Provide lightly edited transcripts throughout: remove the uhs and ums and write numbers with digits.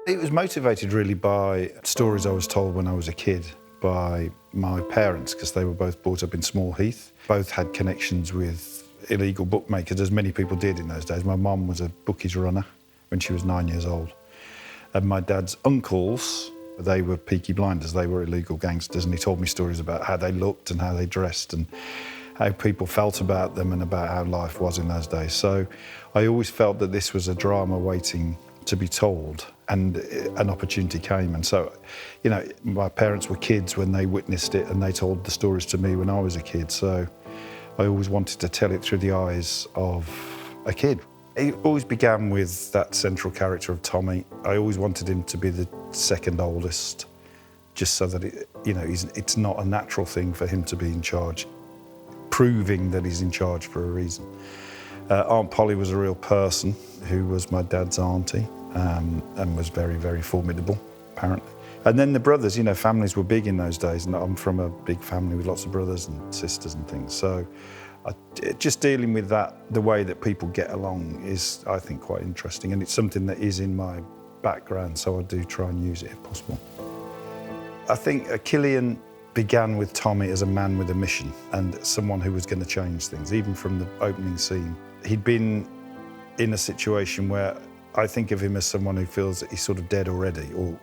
It was motivated really by stories I was told when I was a kid by my parents, because they were both brought up in Small Heath. Both had connections with illegal bookmakers, as many people did in those days. My mum was a bookies runner when she was 9 years old. And my dad's uncles, they were Peaky Blinders, they were illegal gangsters, and he told me stories about how they looked and how they dressed and how people felt about them and about how life was in those days. So I always felt that this was a drama waiting to be told, and an opportunity came. And so, you know, my parents were kids when they witnessed it, and they told the stories to me when I was a kid. So I always wanted to tell it through the eyes of a kid. It always began with that central character of Tommy. I always wanted him to be the second oldest, just so that it's not a natural thing for him to be in charge, proving that he's in charge for a reason. Aunt Polly was a real person who was my dad's auntie, and was very, very formidable, apparently. And then the brothers, you know, families were big in those days, and I'm from a big family with lots of brothers and sisters and things. So just dealing with that, the way that people get along, is, I think, quite interesting. And it's something that is in my background, so I do try and use it if possible. I think Killian began with Tommy as a man with a mission and someone who was going to change things, even from the opening scene. He'd been in a situation where I think of him as someone who feels that he's sort of dead already, or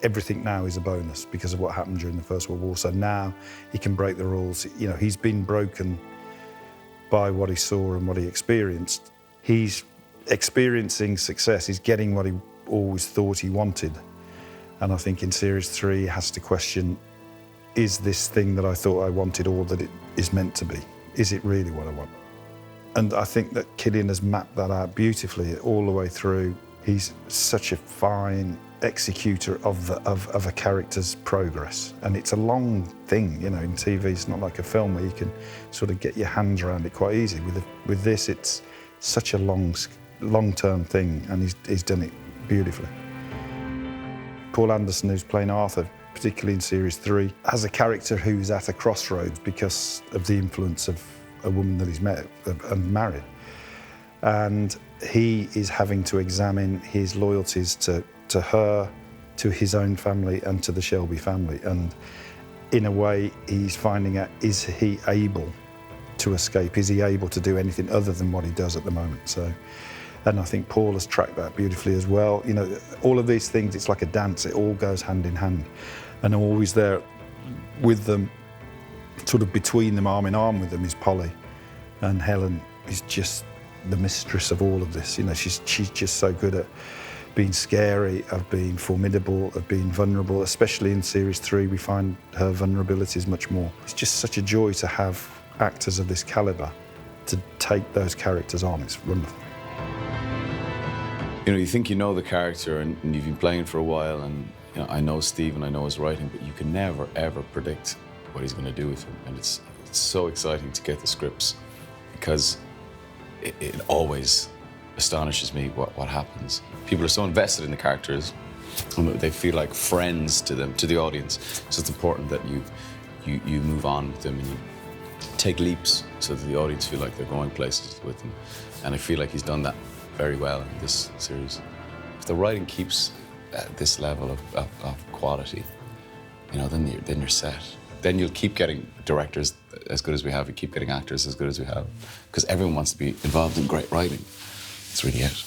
everything now is a bonus because of what happened during the First World War. So now he can break the rules. You know, he's been broken by what he saw and what he experienced. He's experiencing success. He's getting what he always thought he wanted. And I think in Series 3 he has to question, is this thing that I thought I wanted all that it is meant to be? Is it really what I want? And I think that Killian has mapped that out beautifully all the way through. He's such a fine executor of a character's progress. And it's a long thing, you know, in TV, it's not like a film where you can sort of get your hands around it quite easy. With this, it's such a long-term thing, and he's done it beautifully. Paul Anderson, who's playing Arthur, particularly in Series 3, has a character who's at a crossroads because of the influence of a woman that he's met and married. And he is having to examine his loyalties to her, to his own family, and to the Shelby family. And in a way, he's finding out, is he able to escape? Is he able to do anything other than what he does at the moment? So, and I think Paul has tracked that beautifully as well. You know, all of these things, it's like a dance. It all goes hand in hand. And always there with them, sort of between them, arm in arm with them, is Polly. And Helen is just the mistress of all of this. You know, she's just so good at being scary, of being formidable, of being vulnerable. Especially in Series 3, we find her vulnerabilities much more. It's just such a joy to have actors of this calibre to take those characters on. It's wonderful. You know, you think you know the character and you've been playing for a while, and you know, I know Steve and I know his writing, but you can never, ever predict what he's going to do with him. And it's so exciting to get the scripts, because it always astonishes me what happens. People are so invested in the characters, and they feel like friends to them, to the audience. So it's important that you move on with them and you take leaps so that the audience feel like they're going places with them. And I feel like he's done that very well in this series. If the writing keeps at this level of quality, you know, then you're set. Then you'll keep getting directors as good as we have, you keep getting actors as good as we have, because everyone wants to be involved in great writing. It's really it.